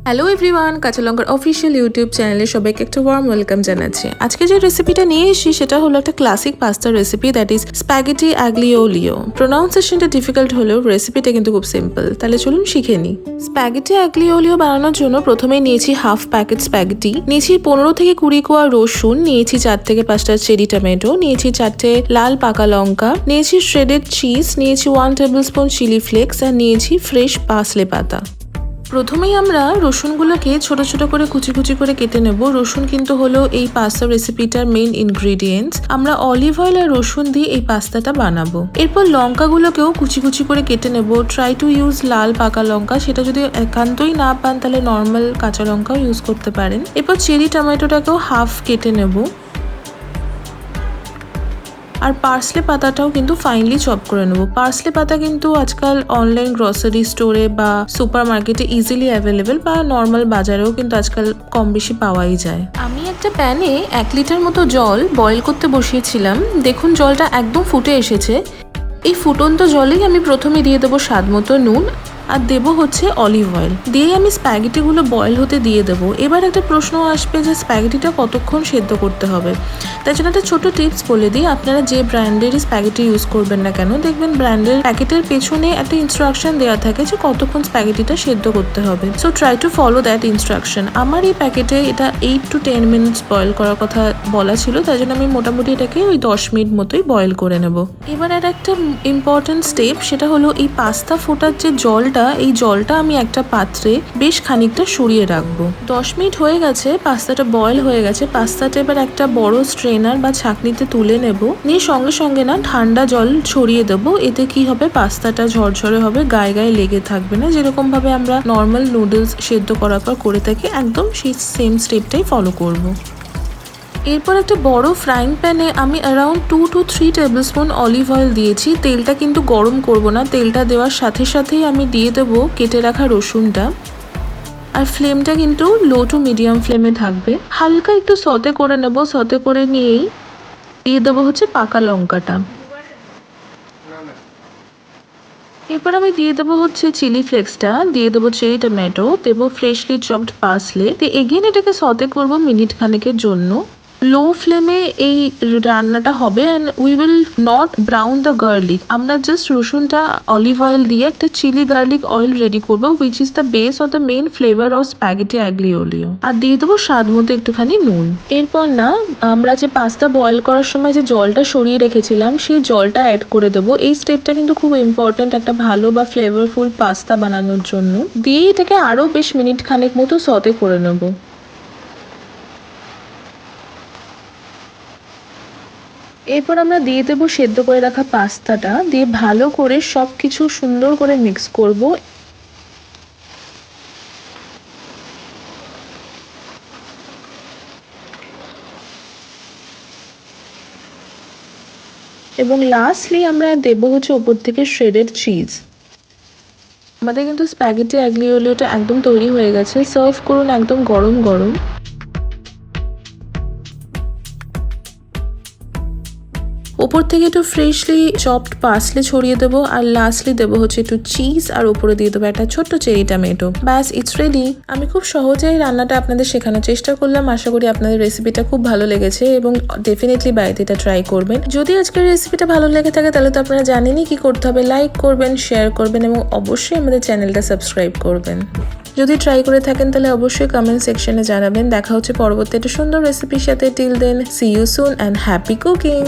Hello everyone, কাঁচা লঙ্কার official YouTube চ্যানেলে সবাইকে একটা ওয়ার্ম ওয়েলকাম জানাচ্ছি। আজকে যে রেসিপিটা নিয়ে এসেছি সেটা হলো একটা classic pasta recipe, that is spaghetti aglio olio. প্রোনাউন্সিয়েশনটা ডিফিকাল্ট হলেও রেসিপিটা কিন্তু খুব সিম্পল। তাহলে চলুন শিখে নিই। স্প্যাগেটি আগ্লিও ওলিও বানানোর জন্য প্রথমেই নিয়েছি হাফ প্যাকেট স্প্যাগেটি, নিয়েছি 15 থেকে 20 কোয়া রসুন, নিয়েছি 4 থেকে 5টা চেরি টমেটো, নিয়েছি 4টে লাল পাকা লঙ্কা, নিয়েছি শ্রেডেড চিজ, নিয়েছি 1 টেবিল স্পুন চিলি ফ্লেক্স আর নিয়েছি ফ্রেশ পার্সলে পাতা। প্রথমেই আমরা রসুনগুলোকে ছোট ছোট করে কুচি কুচি করে কেটে নেব। রসুন কিন্তু হলো এই পাস্তা রেসিপিটার মেইন ইনগ্রিডিয়েন্টস। আমরা অলিভ অয়েল আর রসুন দিয়ে এই পাস্তাটা বানাবো। এরপর লঙ্কাগুলোকেও কুচি কুচি করে কেটে নেব। ট্রাই টু ইউজ লাল পাকা লঙ্কা, সেটা যদি একান্তই না পান তাহলে নর্মাল কাঁচা লঙ্কাও ইউজ করতে পারেন। এরপর চেরি টমেটোটাকেও হাফ কেটে নেব। আর পার্সলে পাতাটাও কিন্তু ফাইনলি চপ করে নেবো। পার্সলে পাতা কিন্তু আজকাল অনলাইন গ্রসারি স্টোরে বা সুপার মার্কেটে ইজিলি অ্যাভেলেবেল, বা নর্মাল বাজারেও কিন্তু আজকাল কম বেশি পাওয়াই যায়। আমি একটা প্যানে 1 লিটার মতো জল বয়েল করতে বসিয়েছিলাম। দেখুন জলটা একদম ফুটে এসেছে। এই ফুটন্ত জলেই আমি প্রথমে দিয়ে দেবো স্বাদ মতো নুন আর দেবো হচ্ছে অলিভ অয়েল, দিয়ে আমি স্প্যাগেটিগুলো বয়েল হতে দিয়ে দেবো। এবার একটা প্রশ্ন আসবে যে স্প্যাগেটিটা কতক্ষণ সেদ্ধ করতে হবে। তাই জন্য একটা ছোট টিপস বলে দিই, আপনারা যে ব্র্যান্ডেরই স্প্যাগেটি ইউজ করবেন না কেন, দেখবেন ব্র্যান্ডের প্যাকেটের পেছনে একটা ইনস্ট্রাকশন দেওয়া থাকে যে কতক্ষণ স্প্যাগেটিটা সেদ্ধ করতে হবে। So try to follow that instruction. আমার এই প্যাকেটে এটা 8 to 10 মিনিটস বয়েল করার কথা বলা ছিল, তাই জন্য আমি মোটামুটি এটাকে ওই 10 মিনিট মতোই বয়েল করে নেব। এবার আর একটা ইম্পর্টেন্ট স্টেপ, সেটা হলো এই পাস্তা ফোটার যে জলটা, এই জলটা আমি একটা পাত্রে বেশ খানিকটা সরিয়ে রাখবো। 10 মিনিট হয়ে গেছে, পাস্তাটা বয়েল হয়ে গেছে। পাস্তাটা এবার একটা বড় স্ট্রেনার বা ছাঁকনিতে তুলে নেব, নিয়ে সঙ্গে সঙ্গে না ঠান্ডা জল ছড়িয়ে দেবো। এতে কি হবে, পাস্তাটা ঝরঝরে হবে, গায়ে গায়ে লেগে থাকবে না। যেরকম ভাবে আমরা নর্মাল নুডলস সেদ্ধ করার পর করে থাকি, একদম সেই সেম স্টেপটাই ফলো করব। এরপর একটা বড় ফ্রাইং প্যানে আমি around 2 to 3 table spoon olive oil দিয়েছি। তেলটা কিন্তু গরম করব না, তেলটা দেওয়ার সাথে সাথেই আমি দিয়ে দেবো কেটে রাখা রসুনটা। আর ফ্লেমটা কিন্তু লো টু মিডিয়াম ফ্লেমে থাকবে। হালকা একটু সতে করে নেব, সতে করে নিয়েই দিয়ে দেবো হচ্ছে পাকা লঙ্কাটা। এরপর আমি দিয়ে দেবো হচ্ছে চিলি ফ্লেক্সটা, দিয়ে দেবো চেরি টমেটো, দেবো ফ্রেশলি চপড পার্সলে। তো এগেন এটাকে সতে করবো মিনিট খানেকের জন্য। লো ফ্লেমে এই রান্নাটা হবে, and we will not brown the garlic. আমরা জাস্ট রসুনটা অলিভ অয়েল দিয়ে একটা চিলি গার্লিক অয়েল রেডি করবো, which is the base of the main flavour of spaghetti aglio olio. আর দিয়ে দেবো স্বাদ মতো একটুখানি নুন। এরপর না আমরা যে পাস্তা বয়েল করার সময় যে জলটা সরিয়ে রেখেছিলাম, সেই জলটা অ্যাড করে দেবো। এই স্টেপটা কিন্তু খুব ইম্পর্টেন্ট একটা ভালো বা ফ্লেভারফুল পাস্তা বানানোর জন্য। দিয়ে এটাকে আরো বেশ মিনিট খানেক মতো সতে করে নেবো। এরপর আমরা দিয়ে দেবো সেদ্ধ করে রাখা পাস্তাটা, দিয়ে ভালো করে সব কিছু সুন্দর করে মিক্স করব। এবং লাস্টলি আমরা দেবো হচ্ছে ওপর থেকে শ্রেডেড চিজ। আমাদের কিন্তু স্প্যাগেটি আগ্লিও ওলিওটা একদম তৈরি হয়ে গেছে। সার্ভ করুন একদম গরম গরম। ওপর থেকে একটু ফ্রেশলি চপড পার্সলে ছড়িয়ে দেবো, আর লাস্টলি দেবো হচ্ছে একটু চিজ, আর ওপরে দিয়ে দেবো একটা ছোট্ট চেরি টমেটো। ব্যাস, ইটস রেডি। আমি খুব সহজেই রান্নাটা আপনাদের শেখানোর চেষ্টা করলাম। আশা করি আপনাদের রেসিপিটা খুব ভালো লেগেছে এবং ডেফিনেটলি বাড়িতে এটা ট্রাই করবেন। যদি আজকের রেসিপিটা ভালো লেগে থাকে তাহলে তো আপনারা জানেনই কি করতে হবে। লাইক করবেন, শেয়ার করবেন এবং অবশ্যই আমাদের চ্যানেলটা সাবস্ক্রাইব করবেন। যদি ট্রাই করে থাকেন তাহলে অবশ্যই কমেন্ট সেকশনে জানাবেন। দেখা হচ্ছে পরবর্তী একটা সুন্দর রেসিপির সাথে। Till then, see you soon and happy cooking.